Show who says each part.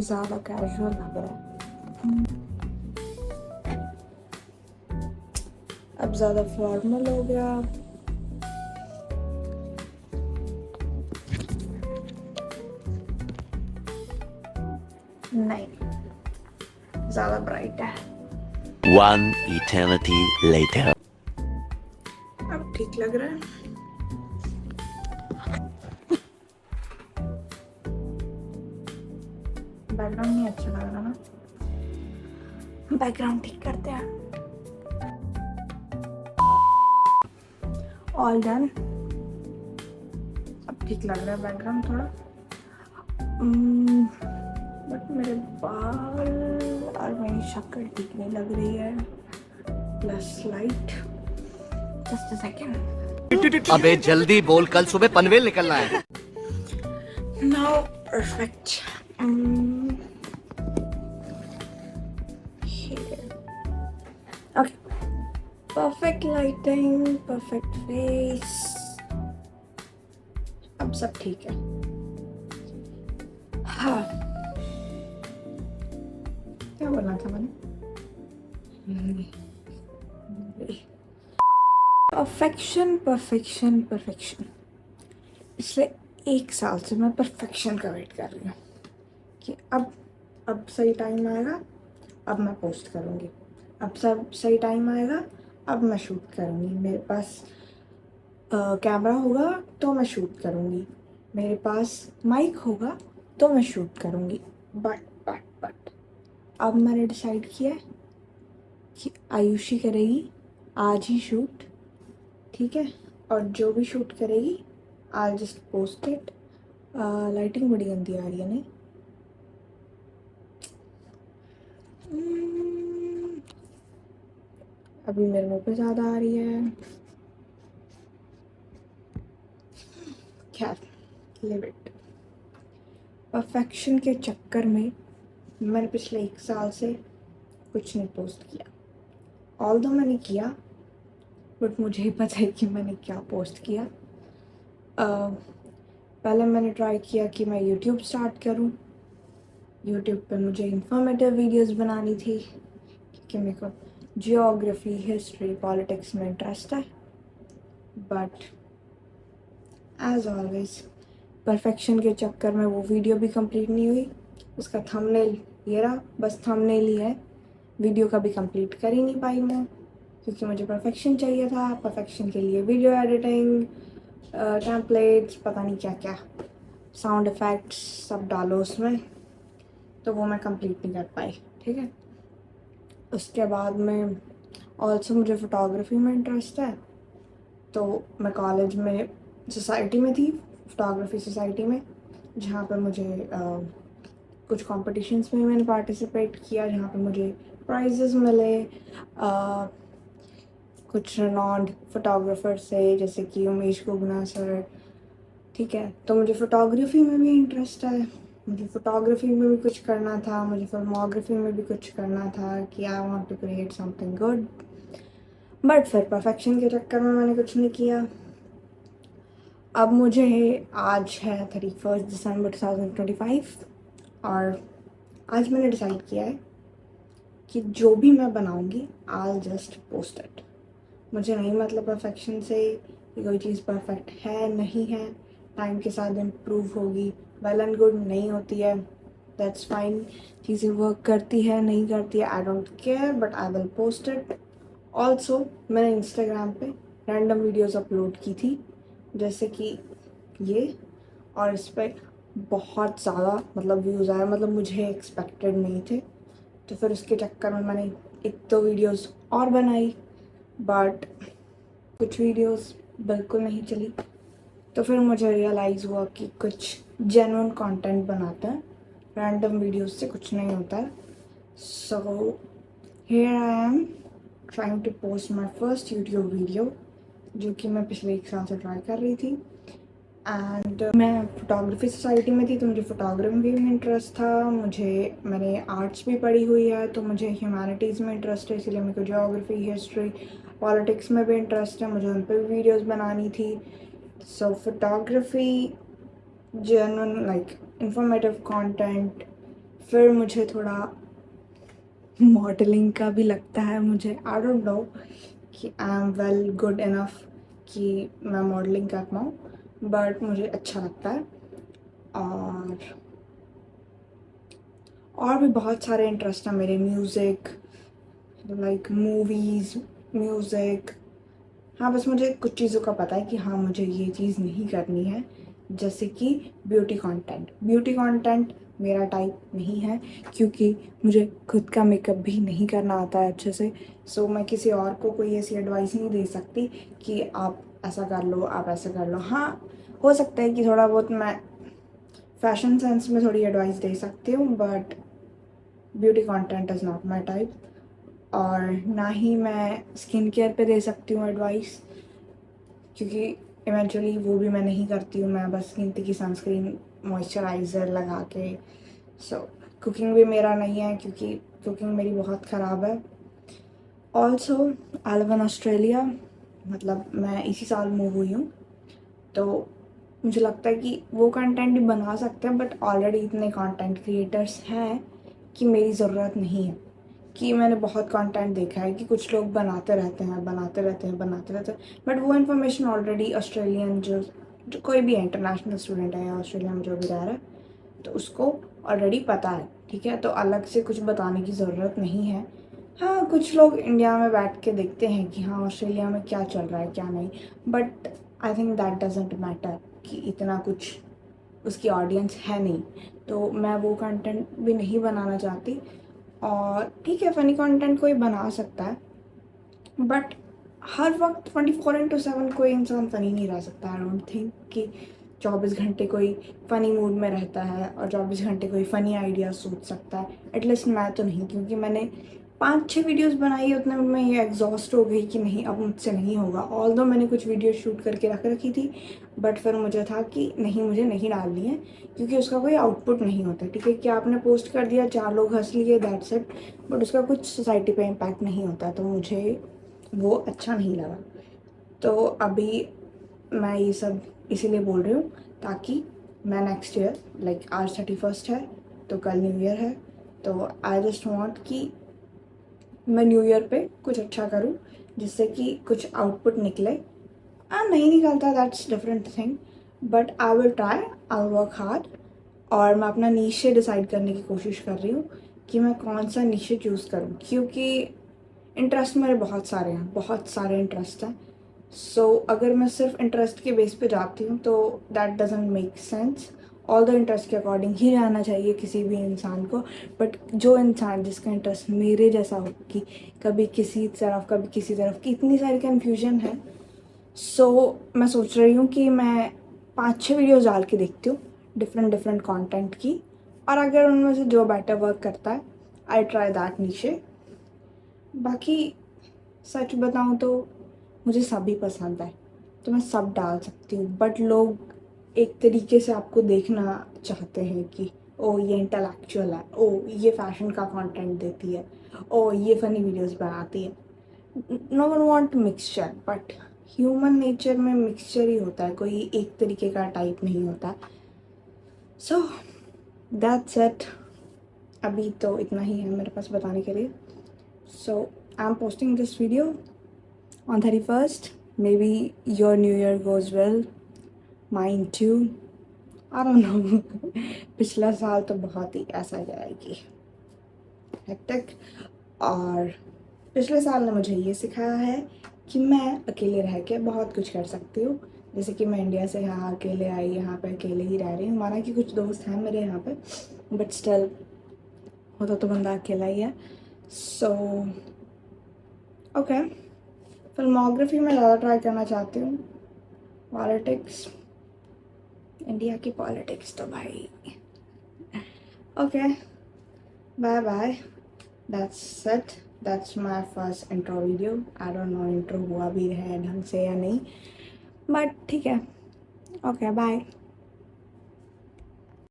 Speaker 1: ज़्यादा कैजुअल लग रहा है। अब ज़्यादा फॉर्मल हो गया। नहीं, ज़्यादा ब्राइट है।
Speaker 2: One eternity later.
Speaker 1: अब ठीक लग रहा है। बैकग्राउंड नहीं अच्छा लग रहा ना, बैकग्राउंड ठीक करते हैं। All done. अब ठीक लग रहा है बैकग्राउंड थोड़ा, बट मेरे बाल और मेरी शक्ल ठीक नहीं लग रही है। Plus light. Just a second.
Speaker 3: अबे जल्दी बोल, कल सुबह पनवेल निकलना है।
Speaker 1: Now perfect. Okay. Perfect lighting, perfect face. अब सब ठीक है। हाँ, क्या बोलना था मैंने? Perfection perfection perfection. पिछले 1 साल से मैं परफेक्शन का वेट कर रही हूँ कि अब सही टाइम आएगा, अब मैं पोस्ट करूँगी। अब सब सही टाइम आएगा, अब मैं शूट करूँगी। मेरे पास कैमरा होगा तो मैं शूट करूँगी, मेरे पास माइक होगा तो मैं शूट करूँगी। बट अब मैंने डिसाइड किया है कि आयुषी करेगी आज ही शूट, ठीक है? और जो भी शूट करेगी I just post it. Lighting बड़ी गंदी आ रही है नहीं? अभी मेरे मुंह पे ज़्यादा आ रही है। खैर, लिव इट। परफेक्शन के चक्कर में मैंने पिछले 1 साल से कुछ नहीं पोस्ट किया। ऑल्दो मैंने किया, बट मुझे ही पता है कि मैंने क्या पोस्ट किया। पहले मैंने ट्राई किया कि मैं यूट्यूब स्टार्ट करूं। यूट्यूब पे मुझे इंफॉर्मेटिव वीडियोस बनानी थी क्योंकि मेरे को जियोग्राफी, हिस्ट्री, पॉलिटिक्स में इंटरेस्ट है। बट एज ऑलवेज परफेक्शन के चक्कर में वो वीडियो भी कंप्लीट नहीं हुई। उसका थंबनेल ये रहा, बस थंबनेल ही है, वीडियो का भी कंप्लीट कर ही नहीं पाई मैं क्योंकि मुझे परफेक्शन चाहिए था। परफेक्शन के लिए वीडियो एडिटिंग, टेम्पलेट्स, पता नहीं क्या क्या साउंड इफ़ेक्ट्स सब डालो उसमें, तो वो मैं कंप्लीट नहीं कर पाई, ठीक है? उसके बाद में ऑल्सो मुझे फ़ोटोग्राफी में इंटरेस्ट है, तो मैं कॉलेज में सोसाइटी में थी, फ़ोटोग्राफी सोसाइटी में, जहाँ पर मुझे कुछ कॉम्पिटिशन्स में मैंने पार्टिसिपेट किया, जहाँ पर मुझे प्राइजेस मिले कुछ रेनॉन्ड फोटोग्राफर से, जैसे कि उमेश गुगना सर, ठीक है? तो मुझे फ़ोटोग्राफी में भी इंटरेस्ट है, मुझे फ़ोटोग्राफी में भी कुछ करना था, मुझे फिल्मोग्राफी में भी कुछ करना था कि I want to create something good. But फिर परफेक्शन के चक्कर में मैंने कुछ नहीं किया। अब मुझे आज है 31 दिसंबर 2025 और आज मैंने डिसाइड किया है कि जो भी मैं बनाऊंगी आई जस्ट पोस्ट इट। मुझे नहीं मतलब परफेक्शन से कि कोई चीज़ परफेक्ट है नहीं है, टाइम के साथ इम्प्रूव होगी, वेल एंड गुड, नहीं होती है दैट्स फाइन। चीज़ें वर्क करती है नहीं करती है I don't care, but I will post it. Also मैंने इंस्टाग्राम पे रैंडम वीडियोस अपलोड की थी जैसे कि ये, और इस पर बहुत ज़्यादा मतलब व्यूज़ आए, मतलब मुझे एक्सपेक्टेड नहीं थे। तो फिर उसके चक्कर में मैंने 1-2 वीडियोस और बनाई, बट कुछ वीडियोस बिल्कुल नहीं चली। तो फिर मुझे रियलाइज़ हुआ कि कुछ जेन्युइन कंटेंट बनाते हैं, रैंडम वीडियोस से कुछ नहीं होता है। So here I am trying to post my first YouTube video, जो कि मैं पिछले 1 साल से ट्राई कर रही थी। एंड मैं फोटोग्राफी सोसाइटी में थी, तो मुझे फोटोग्राफी में इंटरेस्ट था। मैंने आर्ट्स भी पढ़ी हुई है, तो मुझे ह्यूमैनिटीज़ में इंटरेस्ट है, इसीलिए मेरे को जियोग्राफी, हिस्ट्री, पॉलिटिक्स में भी इंटरेस्ट है, मुझे उन पर भी वीडियोस बनानी थी। So photography, genuine like informative content, फिर मुझे थोड़ा मॉडलिंग का भी लगता है, मुझे आई डोंट नो कि I am well good enough कि मैं मॉडलिंग कर पाऊँ, बट मुझे अच्छा लगता है। और भी बहुत सारे इंटरेस्ट हैं मेरे, म्यूज़िक, लाइक मूवीज़, म्यूज़िक। हाँ, बस मुझे कुछ चीज़ों का पता है कि हाँ मुझे ये चीज़ नहीं करनी है, जैसे कि ब्यूटी कंटेंट। ब्यूटी कंटेंट मेरा टाइप नहीं है, क्योंकि मुझे खुद का मेकअप भी नहीं करना आता है अच्छे से। सो मैं किसी और को कोई ऐसी एडवाइस नहीं दे सकती कि आप ऐसा कर लो, आप ऐसा कर लो। हाँ, हो सकता है कि थोड़ा बहुत मैं फैशन सेंस में थोड़ी एडवाइस दे सकती हूँ, but beauty content is not my type. और ना ही मैं स्किन केयर पे दे सकती हूँ एडवाइस, क्योंकि इवेंचुअली वो भी मैं नहीं करती हूँ। मैं बस गिनती की सनस्क्रीन, मॉइस्चराइज़र लगा के। सो कुकिंग भी मेरा नहीं है, क्योंकि कुकिंग मेरी बहुत ख़राब है। Also I live in Australia, मतलब मैं इसी साल मूव हुई हूँ, तो मुझे लगता है कि वो कंटेंट भी बना सकते हैं, बट ऑलरेडी इतने कंटेंट क्रिएटर्स हैं कि मेरी ज़रूरत नहीं है। कि मैंने बहुत कंटेंट देखा है कि कुछ लोग बनाते रहते हैं, बट वो इन्फॉर्मेशन ऑलरेडी ऑस्ट्रेलियन जो कोई भी है, इंटरनेशनल स्टूडेंट है या ऑस्ट्रेलिया में जो भी रह रहा है, तो उसको ऑलरेडी पता है, ठीक है। तो अलग से कुछ बताने की ज़रूरत नहीं है। हाँ, कुछ लोग इंडिया में बैठ के देखते हैं कि हाँ ऑस्ट्रेलिया में क्या चल रहा है क्या नहीं, but I think that doesn't matter कि इतना कुछ उसकी ऑडियंस है नहीं, तो मैं वो कंटेंट भी नहीं बनाना चाहती। और ठीक है, फ़नी कंटेंट कोई बना सकता है, बट हर वक्त 24/7 कोई इंसान फ़नी नहीं रह सकता। आई डोंट थिंक कि 24 घंटे कोई फ़नी मूड में रहता है और 24 घंटे कोई फ़नी आइडिया सोच सकता है। एटलीस्ट मैं तो नहीं, क्योंकि मैंने 5-6 वीडियोस बनाई, उतने में मैं ये एग्जॉस्ट हो गई कि नहीं, अब मुझसे नहीं होगा। ऑल्दो मैंने कुछ वीडियो शूट करके रख रखी थी, बट फिर मुझे था कि नहीं, मुझे नहीं डालनी है, क्योंकि उसका कोई आउटपुट नहीं होता। ठीक है कि आपने पोस्ट कर दिया, 4 लोग हंस लिए, दैट्स इट, बट उसका कुछ सोसाइटी पे इम्पैक्ट नहीं होता, तो मुझे वो अच्छा नहीं लगा। तो अभी मैं ये सब इसीलिए बोल रही हूँ ताकि मैं नेक्स्ट ईयर, लाइक आज 31 है तो कल न्यू ईयर है, तो आई जस्ट वॉन्ट कि मैं न्यू ईयर पे कुछ अच्छा करूँ, जिससे कि कुछ आउटपुट निकले। नहीं निकलता, that's different thing, but I will try, I will work hard. और मैं अपना नीशे डिसाइड करने की कोशिश कर रही हूँ कि मैं कौन सा नीशे चूज़ करूँ, क्योंकि इंटरेस्ट मेरे बहुत सारे हैं, बहुत सारे इंटरेस्ट हैं। सो अगर मैं सिर्फ इंटरेस्ट के बेस पे जाती हूँ तो that doesn't make sense. All the interest के अकॉर्डिंग ही रहना चाहिए किसी भी इंसान को, बट जो इंसान जिसका इंटरेस्ट मेरे जैसा हो कि कभी किसी तरफ कभी किसी तरफ की, इतनी सारी कन्फ्यूजन है। सो मैं सोच रही हूँ कि मैं 5-6 वीडियोज़ डाल के देखती हूँ डिफरेंट डिफरेंट कंटेंट की, और अगर उनमें से जो बेटर वर्क करता है आई ट्राई दैट नीचे। बाकी सच बताऊँ तो मुझे सभी पसंद है, तो मैं सब डाल सकती हूँ, बट लोग एक तरीके से आपको देखना चाहते हैं कि ओ ये इंटेलेक्चुअल है, ओ ये फैशन का कंटेंट देती है, ओ ये फ़नी वीडियोस बनाती है। No one want mixture, but human nature में मिक्सचर ही होता है, कोई एक तरीके का टाइप नहीं होता। सो दैट्स इट, अभी तो इतना ही है मेरे पास बताने के लिए। So I am posting this video on 31st. Maybe your new year goes well, mine too, I don't know. पिछला साल तो बहुत ही ऐसा गया है कि हेक्टिक, और पिछले साल ने मुझे ये सिखाया है कि मैं अकेले रह के बहुत कुछ कर सकती हूँ। जैसे कि मैं इंडिया से यहाँ अकेले आई, यहाँ पे अकेले ही रह रही हूँ। माना कि कुछ दोस्त हैं मेरे यहाँ पे, बट स्टिल होता तो बंदा अकेला ही है। सो ओके, फिल्मोग्राफी में ज़्यादा ट्राई करना चाहती हूँ। पॉलिटिक्स, इंडिया की पॉलिटिक्स तो भाई, okay, bye bye, that's it, that's my first intro video. I don't know intro हुआ भी है ढंग से या नहीं, बट ठीक है, ओके, बाय।